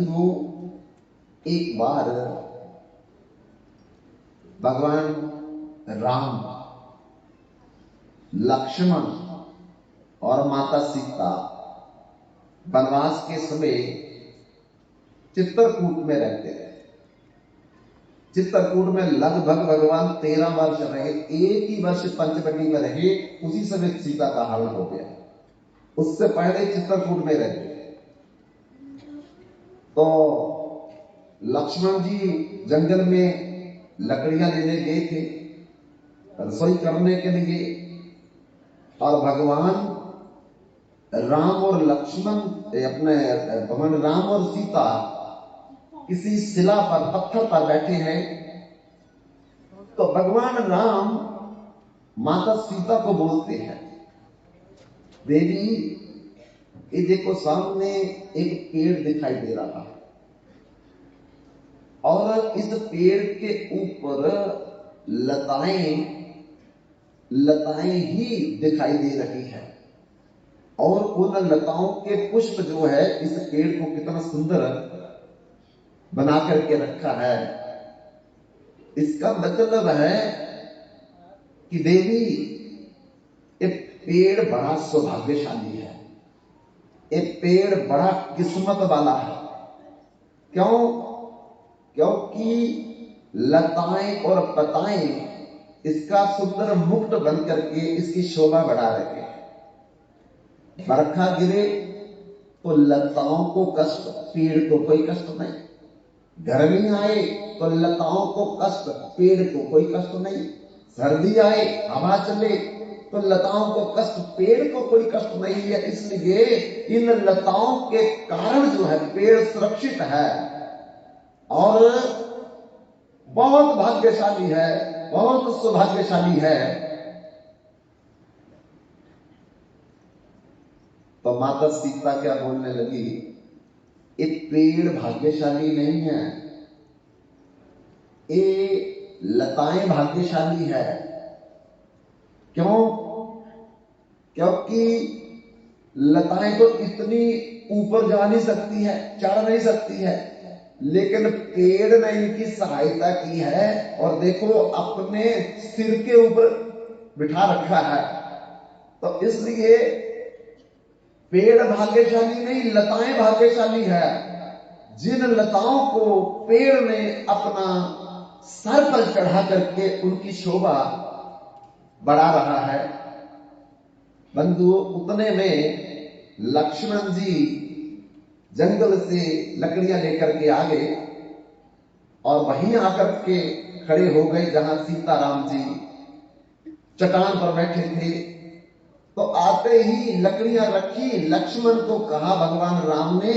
बंधुओं, एक बार भगवान राम, लक्ष्मण और माता सीता वनवास के समय चित्रकूट में रहते थे। चित्रकूट में लगभग भगवान 13 वर्ष रहे। एक ही वर्ष पंचवटी में रहे, उसी समय सीता का हरण हो गया। उससे पहले चित्रकूट में रहते। तो लक्ष्मण जी जंगल में लकड़ियां लेने गए थे रसोई करने के लिए, और भगवान राम और लक्ष्मण अपने भगवान राम और सीता किसी शिला पर, पत्थर पर बैठे हैं। तो भगवान राम माता सीता को बोलते हैं, देवी ये देखो सामने एक पेड़ दिखाई दे रहा है, और इस पेड़ के ऊपर लताएं ही दिखाई दे रही है, और उन लताओं के पुष्प जो है इस पेड़ को कितना सुंदर बना करके रखा है। इसका मतलब है कि देवी ये पेड़ बड़ा सौभाग्यशाली है, ये पेड़ बड़ा किस्मत वाला है। क्यों? क्योंकि लताएं और पताएं इसका सुंदर मुकुट बन करके इसकी शोभा बढ़ा रहे हैं। बरखा गिरे तो लताओं को कष्ट, पेड़ को कोई कष्ट नहीं। गर्मी आए तो लताओं को कष्ट, पेड़ को कोई कष्ट नहीं। सर्दी आए, हवा चले तो लताओं को कष्ट, पेड़ को कोई कष्ट नहीं है। इसलिए इन लताओं के कारण जो है पेड़ सुरक्षित है और बहुत भाग्यशाली है, बहुत सौभाग्यशाली है। तो माता सीता क्या बोलने लगी, ये पेड़ भाग्यशाली नहीं है, ये लताएं भाग्यशाली है। क्यों? क्योंकि लताएं तो इतनी ऊपर जा नहीं सकती है, चढ़ नहीं सकती है, लेकिन पेड़ ने इनकी सहायता की है और देखो अपने सिर के ऊपर बिठा रखा है। तो इसलिए पेड़ भाग्यशाली नहीं, लताएं भाग्यशाली है। जिन लताओं को पेड़ ने अपना सर पर चढ़ा करके उनकी शोभा बढ़ा रहा है। बंधुओं, उतने में लक्ष्मण जी जंगल से लकड़ियां लेकर के आ गए और वहीं आकर के खड़े हो गए जहां सीताराम जी चट्टान पर बैठे थे। तो आते ही लकड़ियां रखी, लक्ष्मण को कहा भगवान राम ने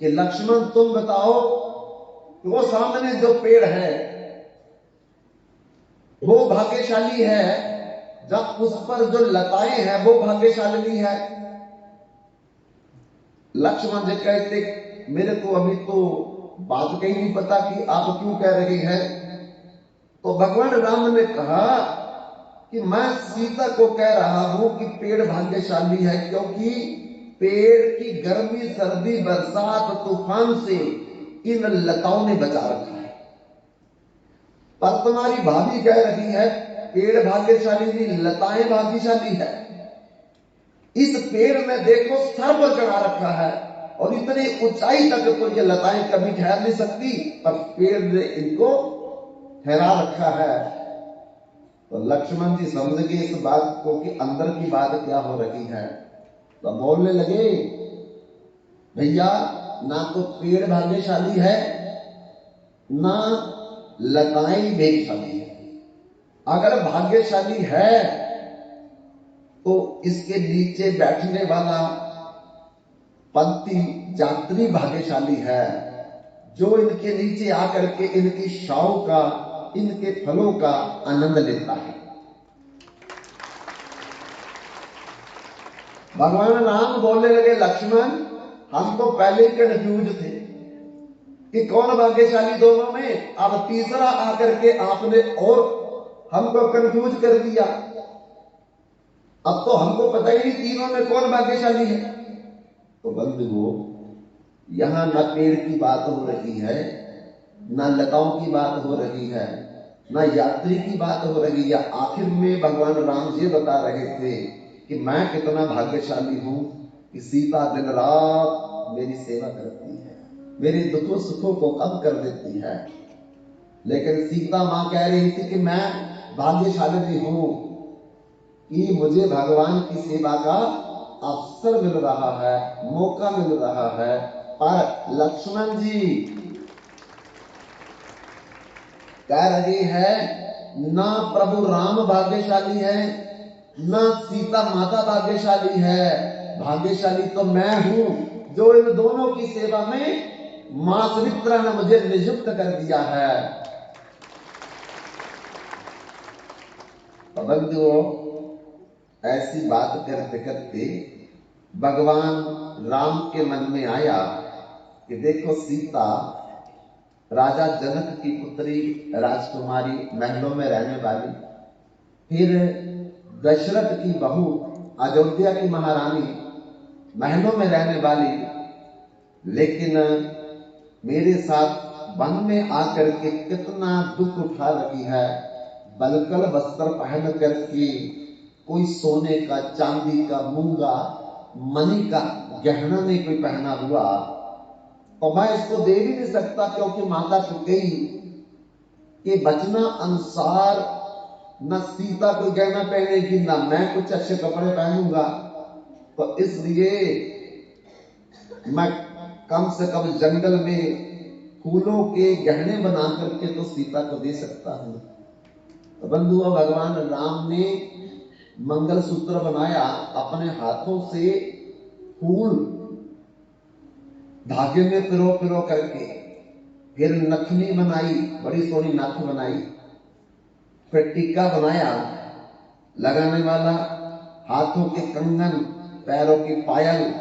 कि लक्ष्मण तुम बताओ, वो सामने जो पेड़ है वो भाग्यशाली है, जब उस पर जो लताएं हैं वो भाग्यशाली है। लक्ष्मण जी कहते, मेरे को अभी तो बात का ही नहीं पता कि आप क्यों कह रहे हैं। तो भगवान राम ने कहा कि मैं सीता को कह रहा हूं कि पेड़ भाग्यशाली है, क्योंकि पेड़ की गर्मी, सर्दी, बरसात, तूफान से इन लताओं ने बचा रखा है। पर तुम्हारी भाभी कह रही है पेड़ भाग्यशाली नहीं, लताएं भाग्यशाली है। इस पेड़ में देखो सर पर चढ़ा रखा है और इतनी ऊंचाई तक तो ये लताएं कभी ठहर नहीं सकती, पर पेड़ ने इनको ठहरा रखा है। तो लक्ष्मण जी समझ गए इस बात को कि अंदर की बात क्या हो रही है। तो बोलने लगे, भैया ना तो पेड़ भाग्यशाली है ना लताएं भाग्यशाली है। अगर भाग्यशाली है तो इसके नीचे बैठने वाला पंथी यात्री भाग्यशाली है, जो इनके नीचे आकर के इनकी छांव का, इनके फलों का आनंद लेता है। भगवान राम बोलने लगे, लक्ष्मण हम तो पहले ही कंफ्यूज थे कि कौन भाग्यशाली दोनों में, अब तीसरा आकर के आपने और हमको कंफ्यूज कर दिया। अब तो हमको पता ही नहीं तीनों में कौन भाग्यशाली है। तो बंधुओं, यहाँ न पेड़ की बात हो रही है, न लताओं की बात हो रही है, न यात्री की बात हो रही है। आखिर में भगवान राम जी बता रहे थे कि मैं कितना भाग्यशाली हूं कि सीता दिन रात मेरी सेवा करती है, मेरे दुखों सुखों को कम कर देती है। लेकिन सीता मां कह रही थी कि मैं भाग्यशाली हूं कि मुझे भगवान की सेवा का अवसर मिल रहा है, मौका मिल रहा है। पर लक्ष्मण जी कह रहे हैं ना प्रभु राम भाग्यशाली है, ना सीता माता भाग्यशाली है, भाग्यशाली तो मैं हूं जो इन दोनों की सेवा में मां सुमित्रा ने मुझे नियुक्त कर दिया है। बंधुओं, ऐसी बात करते करते भगवान राम के मन में आया कि देखो सीता राजा जनक की पुत्री, राजकुमारी, महलों में रहने वाली, फिर दशरथ की बहू, अयोध्या की महारानी, महलों में रहने वाली, लेकिन मेरे साथ वन में आकर के कितना दुख उठा रही है। बलकल वस्त्र पहन करके, कोई सोने का, चांदी का, मूंगा, मणि का गहना नहीं कोई पहना हुआ, और मैं इसको दे भी नहीं सकता क्योंकि माता कैकेयी के वचना अनुसार न सीता कोई गहना पहनेगी, ना मैं कुछ अच्छे कपड़े पहनूंगा। तो इसलिए मैं कम से कम जंगल में फूलों के गहने बना करके तो सीता को दे सकता हूं। तो बंधुओं, भगवान राम ने मंगलसूत्र बनाया, अपने हाथों से फूल धागे में पिरो पिरो करके, फिर नथनी बनाई, बड़ी सोनी नथ बनाई, फिर टीका बनाया लगाने वाला, हाथों के कंगन, पैरों की पायल,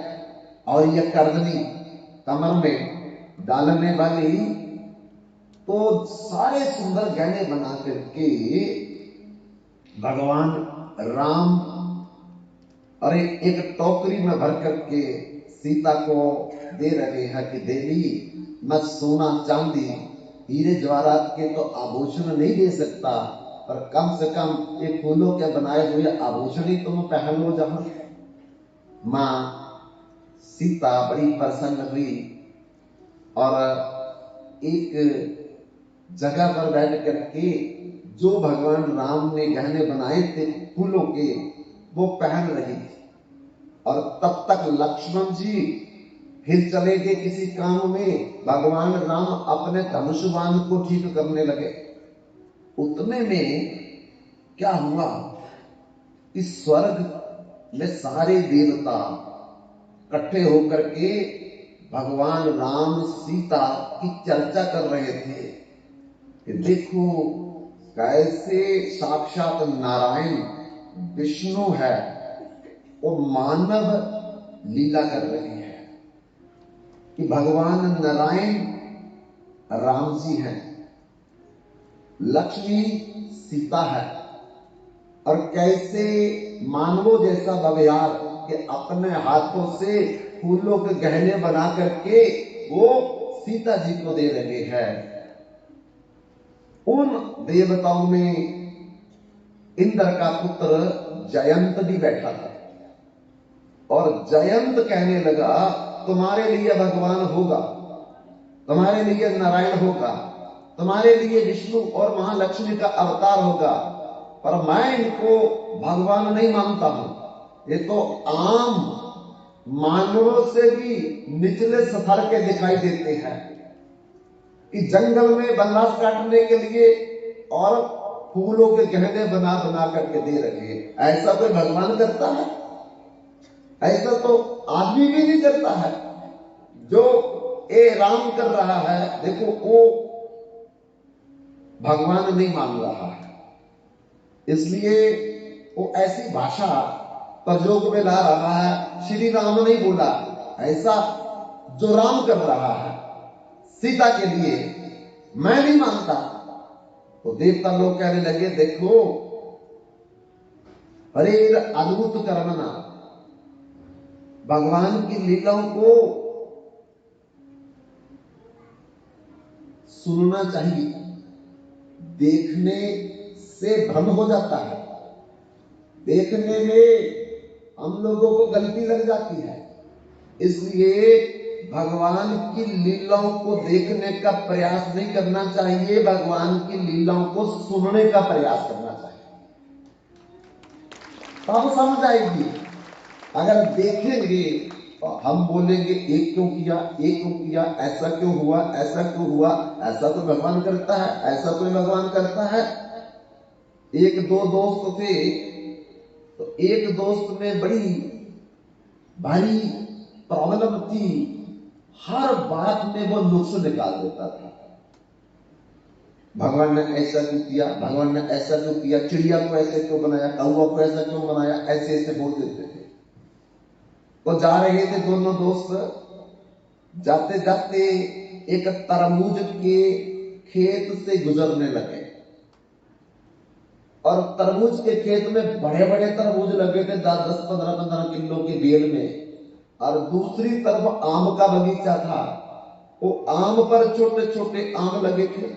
और यह करदनी कमर में डालने वाली, तो सारे सुंदर गहने बना करके भगवान राम अरे एक टोकरी में भर करके सीता को दे रहे हैं कि देवी, मैं सोना चांदी हीरे जवाहरात के तो आभूषण नहीं दे सकता, पर कम से कम एक फूलों के बनाए हुए आभूषण ही तुम पहन लो। जहां मां सीता बड़ी प्रसन्न हुई और एक जगह पर बैठ करके जो भगवान राम ने गहने बनाए थे फूलों के, वो पहन रही थी। और तब तक लक्ष्मण जी फिर चले गए किसी काम में, भगवान राम अपने धनुष बाण को ठीक करने लगे। उतने में क्या हुआ कि स्वर्ग में सारे देवता इकट्ठे होकर के भगवान राम सीता की चर्चा कर रहे थे कि देखो कैसे साक्षात नारायण विष्णु है, वो मानव लीला कर रहे हैं कि भगवान नारायण राम जी हैं, लक्ष्मी सीता है, और कैसे मानवों जैसा व्यवहार कि अपने हाथों से फूलों के गहने बना करके वो सीता जी को दे रहे हैं। उन देवताओं में इंद्र का पुत्र जयंत भी बैठा था, और जयंत कहने लगा तुम्हारे लिए भगवान होगा, तुम्हारे लिए नारायण होगा, तुम्हारे लिए विष्णु और महालक्ष्मी का अवतार होगा, पर मैं इनको भगवान नहीं मानता हूं। ये तो आम मानवों से भी निचले स्तर के दिखाई देते हैं कि जंगल में वनराज काटने के लिए और फूलों के गहने बना बना करके दे रहे हैं। ऐसा कोई भगवान करता है? ऐसा तो आदमी भी नहीं करता है। जो ए राम कर रहा है, देखो वो भगवान नहीं मान रहा है, इसलिए वो ऐसी भाषा प्रयोग में ला रहा है। श्री राम नहीं बोला, ऐसा जो राम कर रहा है सीता के लिए मैं नहीं मानता। तो देवता लोग कहने लगे देखो अरे अद्भुत करना, भगवान की लीलाओं को सुनना चाहिए। देखने से भ्रम हो जाता है, देखने में हम लोगों को गलती लग जाती है। इसलिए भगवान की लीलाओं को देखने का प्रयास नहीं करना चाहिए, भगवान की लीलाओं को सुनने का प्रयास करना चाहिए, तब समझ आएगी। अगर देखेंगे तो हम बोलेंगे एक क्यों किया, एक क्यों किया, ऐसा क्यों हुआ, ऐसा क्यों हुआ, ऐसा तो भगवान करता है, ऐसा तो भगवान करता है। एक दो दोस्त थे, तो एक दोस्त में बड़ी भारी प्रॉब्लम थी, हर बात में वो नुक्स निकाल देता था। भगवान ने ऐसा क्यों किया, भगवान ने ऐसा क्यों किया, चिड़िया को ऐसे क्यों बनाया, कौवा को ऐसा क्यों बनाया, ऐसे ऐसे बोल देते थे। तो जा रहे थे दोनों दोस्त, जाते जाते एक तरबूज के खेत से गुजरने लगे, और तरबूज के खेत में बड़े बड़े तरबूज लगे थे, 10 15 15 किलो के बेल में, और दूसरी तरफ आम का बगीचा था। वो आम पर छोटे छोटे आम लगे थे।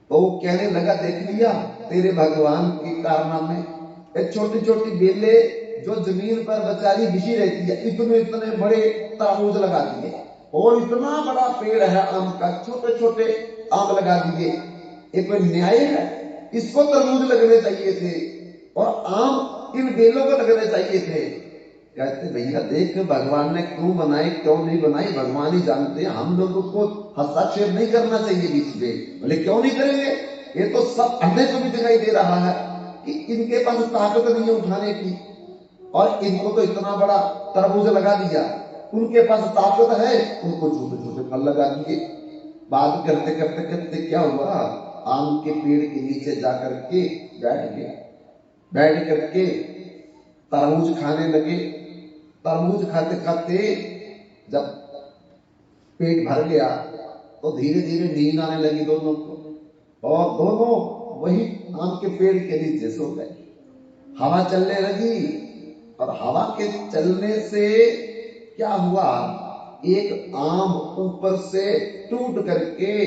तो वो कहने लगा, देख लिया तेरे भगवान के कारनामे, एक छोटी छोटी बेले जो जमीन पर बेचारी बिछी रहती है, इतने इतने बड़े तरबूज लगा दिए, और इतना बड़ा पेड़ है आम का, छोटे छोटे आम लगा दिए। ये कोई न्याय है? इसको तरबूज लगने चाहिए थे और आम इन बेलों को लगने चाहिए थे। कहते भैया देख, भगवान ने क्यों बनाए क्यों नहीं बनाई भगवान ही जानते हैं, हम लोगों को हस्तक्षेप नहीं करना चाहिए बीच में। बोले क्यों नहीं करेंगे, ये तो सब अंधे को भी दिखाई दे रहा है कि इनके पास ताकत नहीं है उठाने की, और इनको तो इतना बड़ा तरबूज लगा दिया, उनके पास ताकत है, उनको छोटे छोटे फल लगा दिए। बात करते करते करते क्या हुआ, आम के पेड़ के नीचे जाकर के बैठ गया, बैठ करके तरबूज खाने लगे। तरबूज खाते खाते जब पेट भर गया तो धीरे धीरे नींद आने लगी दोनों को, और दोनों वही आम के पेड़ के नीचे सो गए। हवा चलने लगी, और हवा के चलने से क्या हुआ, एक आम ऊपर से टूट करके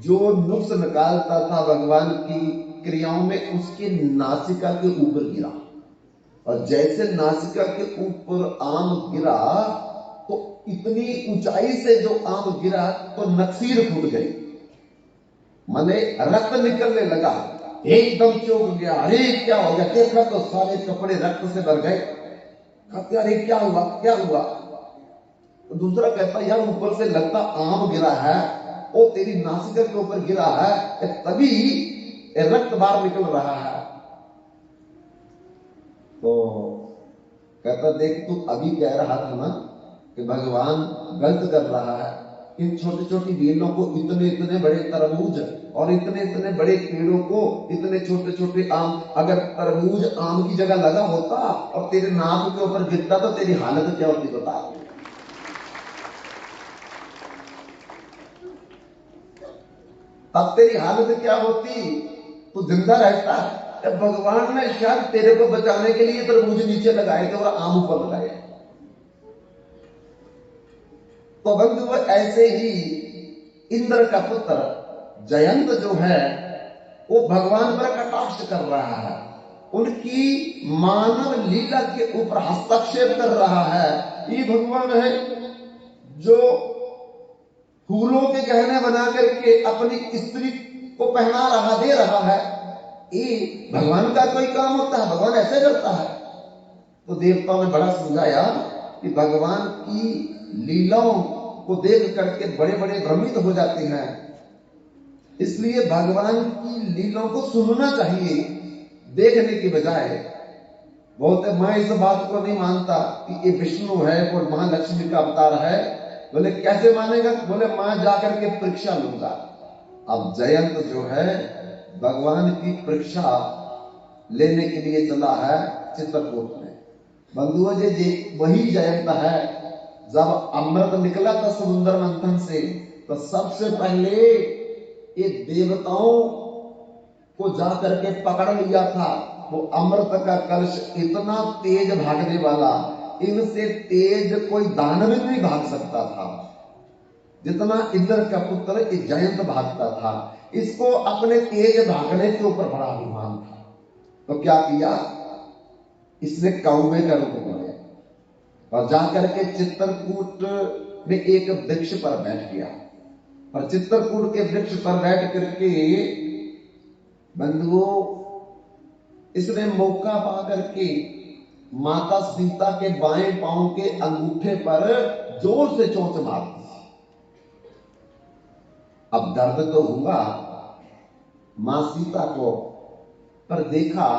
जो नुक्स निकालता था भगवान की क्रियाओं में, उसके नासिका के ऊपर गिरा, और जैसे नासिका के ऊपर आम गिरा तो इतनी ऊंचाई से जो आम गिरा तो नक्सीर फूट गई, माने रक्त निकलने लगा, एकदम चौंक गया। अरे क्या हो गया, देखा तो सारे कपड़े रक्त से भर गए। कहते अरे क्या हुआ क्या हुआ। तो दूसरा कहता यार ऊपर से लगता आम गिरा है, वो तेरी नासिका के ऊपर गिरा है, तभी रक्त बाहर निकल रहा है। तो कहता देख तू अभी कह रहा था ना कि भगवान गलत कर रहा है, इन छोटी छोटी बेलों को इतने इतने बड़े तरबूज और इतने इतने बड़े पेड़ों को इतने छोटे छोटे आम, अगर तरबूज आम की जगह लगा होता और तेरे नाक के ऊपर गिरता तो तेरी हालत क्या होती बता। अब तेरी हालत क्या होती, तू जिंदा रहता। भगवान ने शायद तेरे को बचाने के लिए तरबूज नीचे लगाए थे और आम ऊपर लगाए। तो बंधु ऐसे ही इंद्र का पुत्र जयंत जो है वो भगवान पर कटाक्ष कर रहा है, उनकी मानव लीला के ऊपर हस्तक्षेप कर रहा है। ये भगवान है जो फूलों के गहने बना करके अपनी स्त्री को पहना रहा दे रहा है, ये भगवान का कोई काम होता है, भगवान ऐसे करता है। तो देवताओं ने बड़ा समझाया कि भगवान की लीलाओं को देख करके बड़े बड़े भ्रमित हो जाते हैं, इसलिए भगवान की लीलाओं को सुनना चाहिए देखने की बजाय। बोलते मैं इस बात को नहीं मानता कि ये विष्णु है और महालक्ष्मी का अवतार है। बोले कैसे मानेगा, बोले मैं जाकर के परीक्षा लूंगा। अब जयंत जो है भगवान की परीक्षा लेने के लिए चला है चित्रकूट में। बंधुओं जी वही जयंत है जब अमृत निकला था समुद्र मंथन से, तो सबसे पहले ये देवताओं को जाकर के पकड़ लिया था। वो अमृत का कलश इतना तेज भागने वाला, इनसे तेज कोई दानव नहीं भाग सकता था। जितना इंद्र का पुत्र जयंत भागता था, इसको अपने तेज भागने के ऊपर बड़ा अभिमान था। तो क्या किया, इसने कौवे का रूप लिया और जाकर के चित्रकूट में एक वृक्ष पर बैठ गया। और चित्रकूट के वृक्ष पर बैठ करके बंधुओं, इसने मौका पा करके माता सीता के बाएं पांव के अंगूठे पर जोर से चोंच मार दी। अब दर्द तो हुआ मां सीता को, पर देखा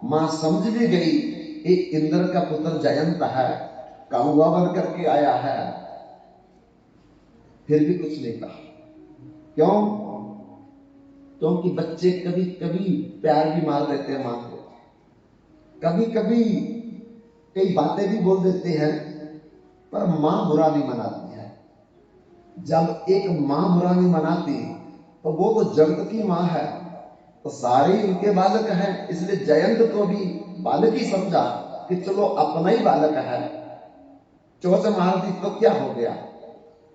मां समझ भी गई एक इंद्र का पुत्र जयंत है, कौवा बन करके आया है, फिर भी कुछ नहीं कहा। क्यों? क्योंकि बच्चे कभी कभी प्यार भी मार देते हैं मां को, कभी कभी कई बातें भी बोल देते हैं, पर मां बुरा नहीं मनाती है। जब एक मां बुरा नहीं मनाती तो वो तो जगत की मां है, तो सारे उनके बालक हैं। इसलिए जयंत को भी बालक ही समझा कि चलो अपना ही बालक है, चोट मार दी तो क्या हो गया।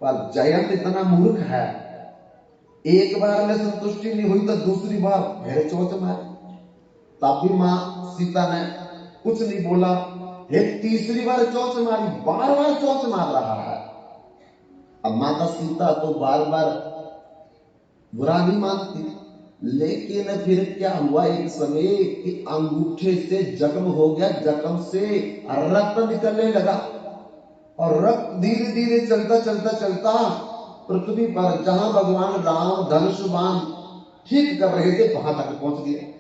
पर जयंत इतना मूर्ख है, एक बार में संतुष्टि नहीं हुई तो दूसरी बार फिर चोट मारी। तब भी मां सीता ने कुछ नहीं बोला, एक तीसरी बार चोट मारी, बार बार चोट मार रहा है। अब माता सीता तो बार बार बुरा नहीं मानती, लेकिन फिर क्या हुआ, एक समय कि अंगूठे से जख्म हो गया, जख्म से रक्त निकलने लगा और रक्त धीरे धीरे चलता चलता चलता पृथ्वी पर जहां भगवान राम धनुष बाण ठीक कर रहे थे वहां तक पहुंच गए।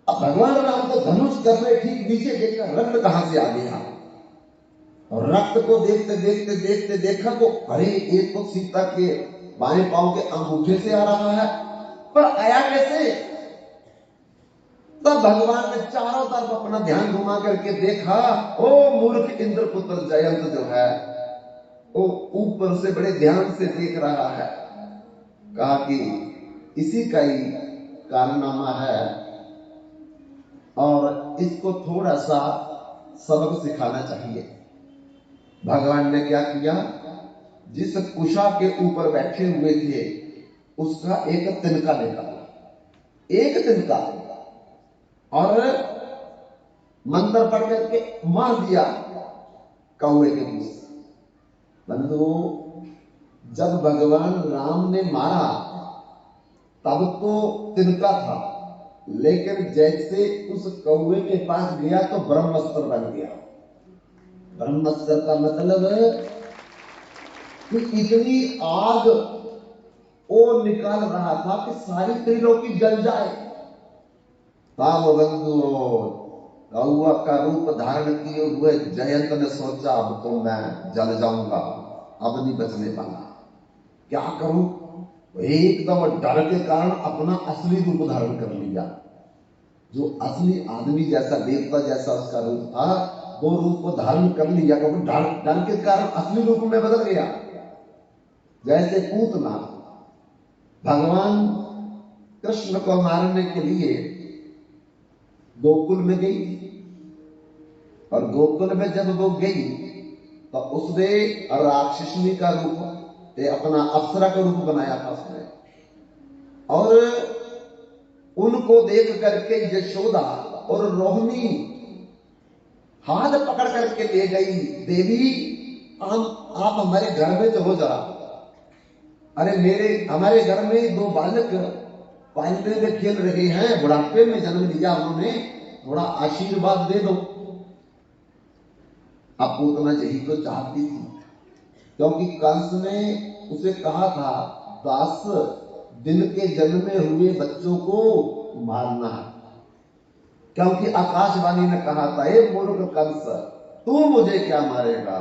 अब भगवान राम तो धनुष कर रहे, ठीक नीचे देखकर रक्त कहां से आ गया, और रक्त को देखते देखते देखते देखा तो अरे एक तो सीता के बाएं पांव के अंगूठे से आ रहा है, पर आया कैसे। तब भगवान ने चारों तरफ अपना ध्यान घुमा करके देखा, ओ मूर्ख इंद्रपुत्र जयंत जो है वो ऊपर से बड़े ध्यान से देख रहा है। कहा कि इसी का ही कारनामा है और इसको थोड़ा सा सबक सिखाना चाहिए। भगवान ने क्या किया, जिस कुशा के ऊपर बैठे हुए थे उसका एक तिनका निकाला, एक तिनका, और मंत्र पढ़ करके मार दिया कौवे के मुंह से। बंधु, जब भगवान राम ने मारा तब तो तिनका था, लेकिन जैसे उस कौवे के पास गया तो ब्रह्मास्त्र बन गया। ब्रह्मास्त्र का मतलब है कि इतनी आग वो निकाल रहा था कि सारी त्रिलोकी जल जाए। तब बंधु कौवा का रूप धारण किए हुए जयंत ने सोचा अब तो मैं जल जाऊंगा, अब नहीं बचने वाला, क्या करूं। एकदम डर के कारण अपना असली रूप धारण कर लिया। जो असली आदमी जैसा, देवता जैसा उसका रूप था, वो रूप धारण कर लिया, क्योंकि डर के कारण असली रूप में बदल गया। जैसे पूतना भगवान कृष्ण को मारने के लिए गोकुल में गई, और गोकुल में जब वो गई तो उसने राक्षसनी का रूप, अपना अप्सरा का रूप बनाया था उसने, और उनको देख करके यशोदा और रोहिणी हाथ पकड़ करके ले गई, देवी आप हमारे घर में चलो जरा, अरे हमारे घर में दो बालक पालने में खेल रहे हैं, बुढ़ापे में जन्म लिया उन्होंने, थोड़ा आशीर्वाद दे दो। अब पूतना यही तो चाहती थी, क्योंकि कंस ने उसे कहा था 10 दिन के जन्मे हुए बच्चों को मारना, क्योंकि आकाशवाणी ने कहा था, हे मूर्ख कंस, तू मुझे क्या मारेगा,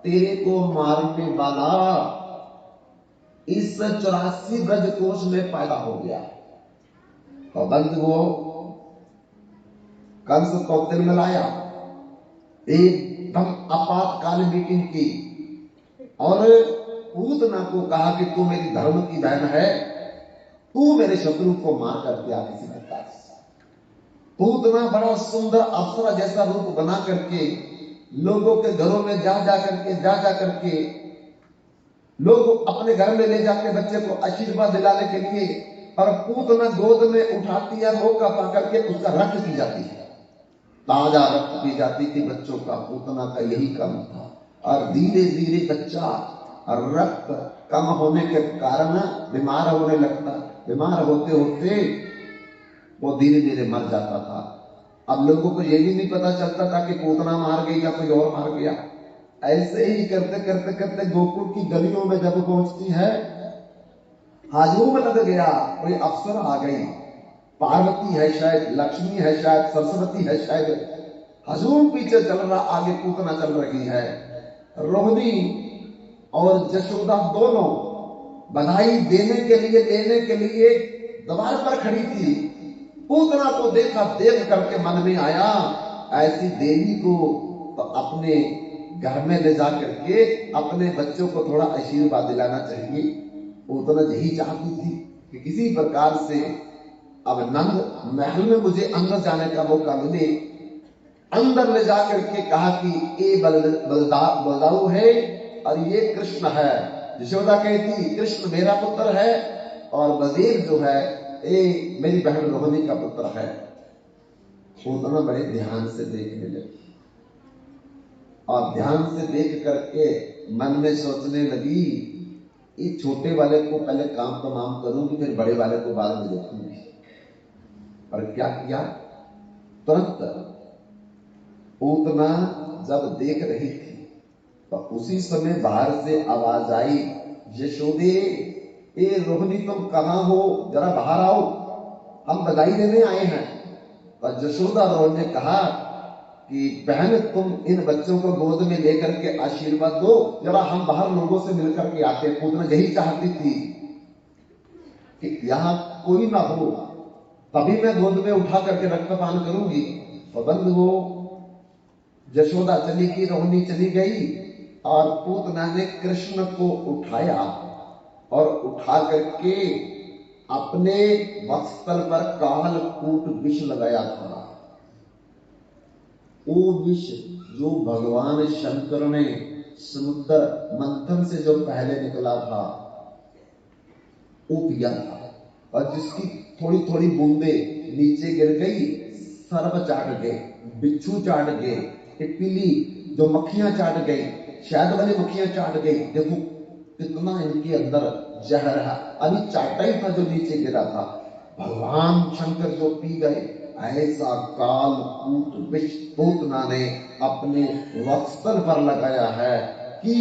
तेरे को मारने वाला इस 84 गज कोष में पैदा हो गया। तो बंधुओं, कंस को तिलमिलाया, एकदम आपातकाल मीटिंग की और पूतना को कहा कि तू मेरी धर्म की बहन है, तू मेरे शत्रु को मार करके आ किसी प्रकार से। पूतना बड़ा सुंदर अप्सरा जैसा रूप बना करके लोगों के घरों में जा जा करके लोग अपने घर में ले जाते बच्चे को आशीर्वाद दिलाने के लिए, और पूतना गोद में उठाती है, मौका पाकर के उसका रक्त पी जाती है, ताजा रक्त पी जाती थी बच्चों का। पूतना का यही काम था। और धीरे धीरे बच्चा रक्त कम होने के कारण बीमार होने लगता। बीमार होते होते वो धीरे धीरे मर जाता था। अब लोगों को यह भी नहीं पता चलता था कि पूतना मार गई या कोई और मार गया। ऐसे ही करते करते करते गोकुल की गलियों में जब पहुंचती है, हाजूम लग गया, कोई अफसर आ गई, पार्वती है शायद, लक्ष्मी है शायद, सरस्वती है शायद। हजूम पीछे चल रहा, आगे पूतना चल रही है। रोहिणी और जशोदा दोनों बधाई देने के लिए, लेने के लिए द्वार पर खड़ी थी। पूतना को देखा, देख करके मन में आया ऐसी देवी को तो अपने घर में ले जा करके अपने बच्चों को थोड़ा आशीर्वाद दिलाना चाहिए। पूतना यही चाहती थी कि किसी प्रकार से अब नंद महल में मुझे अंदर जाने का मौका मिले। अंदर ले जाकर के कहा कि ये बलदाऊ है और ये कृष्ण है। यशोदा कहती कृष्ण मेरा पुत्र है और बलदेव जो है ये मेरी बहन रोहिणी का पुत्र है। पूतना बड़े ध्यान से देखने लगी और ध्यान से देख करके मन में सोचने लगी, ये छोटे वाले को पहले काम तमाम करूंगी, फिर बड़े वाले को बाद में देखूंगी। और क्या किया, तुरंत पूतना जब देख रही थी तो उसी समय बाहर से आवाज आई, यशोदे ए रोहिणी तुम कहां हो, जरा बाहर आओ, हम बधाई देने आए हैं। और यशोदा रोहिणी ने कहा कि बहन तुम इन बच्चों को गोद में लेकर के आशीर्वाद दो, जरा हम बाहर लोगों से मिलकर के आते हैं। पूतना यही चाहती थी कि यहां कोई ना हो, तभी मैं गोद में उठा करके रक्तपान करूंगी। पाबंद वो यशोदा चली गई, रोहिणी चली गई और पूतना ने कृष्ण को उठाया और उठा करके अपने वक्षस्थल पर काल कूट विष लगाया था। वो विष जो भगवान शंकर ने समुद्र मंथन से जो पहले निकला था वो पिया था, और जिसकी थोड़ी थोड़ी बूंदे नीचे गिर गई, सर्प चाट गए, बिच्छू चाट गए, टिप्पली जो मक्खियां चाट गई, शायद वाली मक्खियां चाट गई। देखो कितना इनके अंदर जहर है, अभी चाटा ही था जो नीचे गिरा था। भगवान शंकर जो पी गए, ऐसा काल कूट विष पूतना ने अपने वक्षस्थल पर लगाया है कि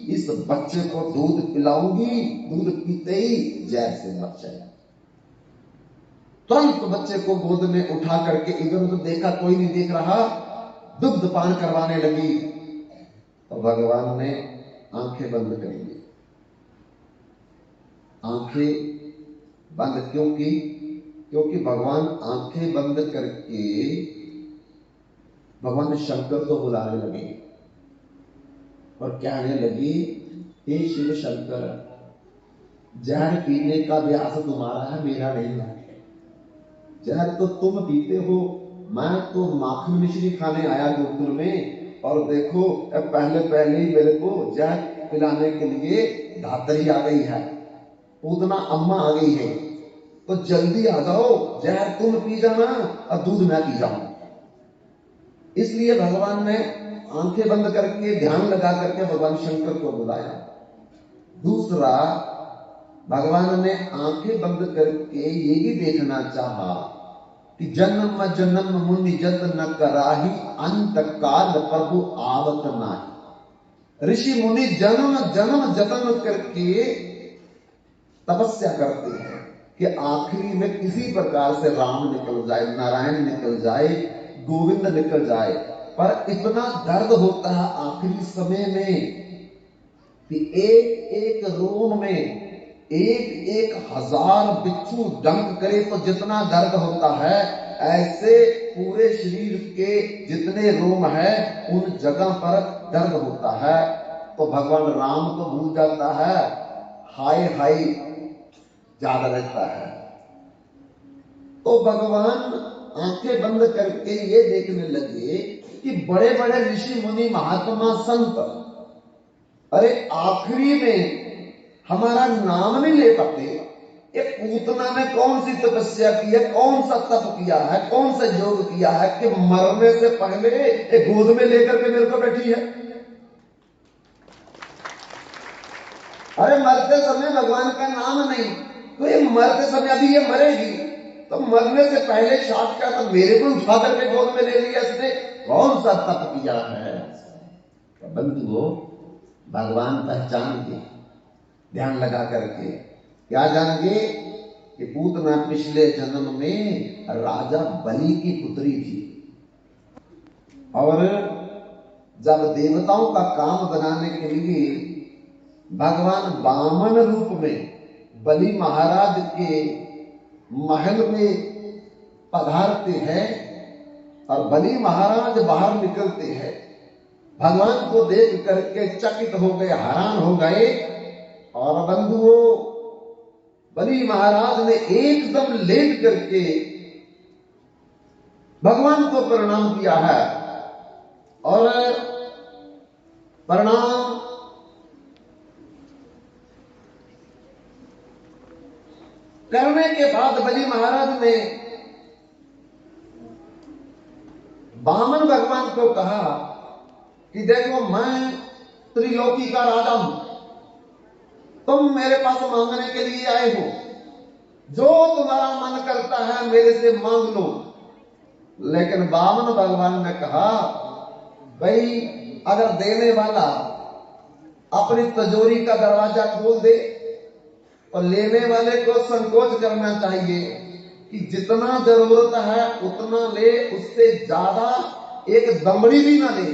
इस बच्चे को दूध पिलाऊंगी, दूध पीते ही जहर से मर जाएगा। तुरंत बच्चे को गोद में उठा करके इधर उधर देखा, कोई नहीं देख रहा, दुग्ध पान करवाने लगी। तो भगवान ने आंखें बंद कर ली। आंखें बंद क्यों की? क्योंकि भगवान आंखें बंद करके भगवान शंकर को बुलाने लगे और कहने लगी, हे शिव शंकर, जहर पीने का अभ्यास तुम्हारा है, मेरा नहीं है। जहर तो तुम पीते हो, मैं तो माखन मिश्री खाने आया गोकुल में, और देखो पहले पहले ही मेरे को जहर पिलाने के लिए धातरी आ गई है, पूतना अम्मा आ गई है, तो जल्दी आ जाओ, जहर तुम पी जाना और दूध मैं पी जाऊं। इसलिए भगवान ने आंखें बंद करके ध्यान लगा करके भगवान शंकर को बुलाया। दूसरा, भगवान ने आंखें बंद करके ये भी देखना चाहा कि जन्म जन्म मुनि जत न कराही, अंत काल प्रभु आवत नाही। ऋषि मुनि जन्म जन्म जतन करके तपस्या करते हैं कि आखिरी में किसी प्रकार से राम निकल जाए, नारायण निकल जाए, गोविंद निकल जाए, पर इतना दर्द होता है आखिरी समय में कि एक एक रोम में एक एक हजार बिच्छू डंक करे तो जितना दर्द होता है, ऐसे पूरे शरीर के जितने रोम है उन जगह पर दर्द होता है। तो भगवान राम तो भूल जाता है, हाय हाय ज्यादा रहता है। तो भगवान आंखें बंद करके ये देखने लगे कि बड़े बड़े ऋषि मुनि महात्मा संत, अरे आखिरी में हमारा नाम नहीं ले पाते। एक पूतना ने कौन सी तपस्या की है, कौन सा तप किया है, कौन सा योग किया है कि मरने से पहले एक गोद में लेकर के मेरे को बैठी है। अरे मरते समय भगवान का नाम नहीं, तो ये मरते समय अभी ये मरेगी, तो मरने से पहले साथ का तो मेरे को उठा करके गोद में ले लिया इसने, कौन सा तप किया है। तो बंधुओं, भगवान पहचान के ध्यान लगा करके क्या जानेंगे कि पूतना पिछले जन्म में राजा बलि की पुत्री थी, और जब देवताओं का काम बनाने के लिए भगवान वामन रूप में बलि महाराज के महल में पधारते हैं और बलि महाराज बाहर निकलते हैं, भगवान को देख करके चकित हो गए, हैरान हो गए। और बंधुओं, बलि महाराज ने एकदम लेट करके भगवान को प्रणाम किया है, और प्रणाम करने के बाद बलि महाराज ने वामन भगवान को कहा कि देखो, मैं त्रिलोकी का राजा हूं, तुम मेरे पास मांगने के लिए आए हो, जो तुम्हारा मन करता है मेरे से मांग लो। लेकिन वामन भगवान ने कहा, भाई अगर देने वाला अपनी तिजोरी का दरवाजा खोल दे और लेने वाले को संकोच करना चाहिए कि जितना जरूरत है उतना ले, उससे ज्यादा एक दमड़ी भी ना ले।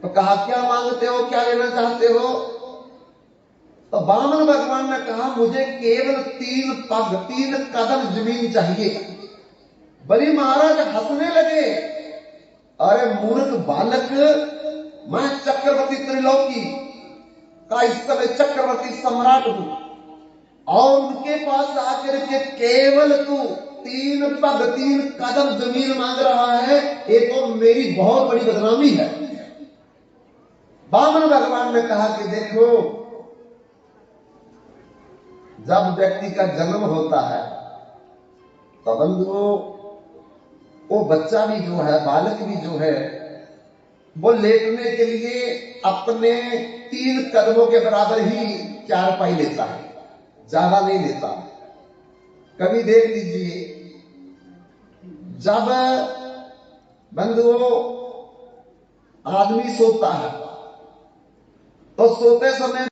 तो कहा, क्या मांगते हो, क्या लेना चाहते हो। तो वामन भगवान ने कहा, मुझे केवल 3 पग 3 कदम जमीन चाहिए। बलि महाराज हंसने लगे, अरे मूर्ख बालक, मैं चक्रवर्ती त्रिलोकी का इस समय चक्रवर्ती सम्राट हूं, और उनके पास आकर के केवल तू 3 पग 3 कदम जमीन मांग रहा है, ये तो मेरी बहुत बड़ी बदनामी है। वामन भगवान ने कहा कि देखो, जब व्यक्ति का जन्म होता है तो बंधुओं, वो बच्चा भी जो है, बालक भी जो है, वो लेटने के लिए अपने 3 कदमों के बराबर ही चारपाई लेता है, ज्यादा नहीं लेता। कभी देख लीजिए, जब बंधुओं आदमी सोता है तो सोते समय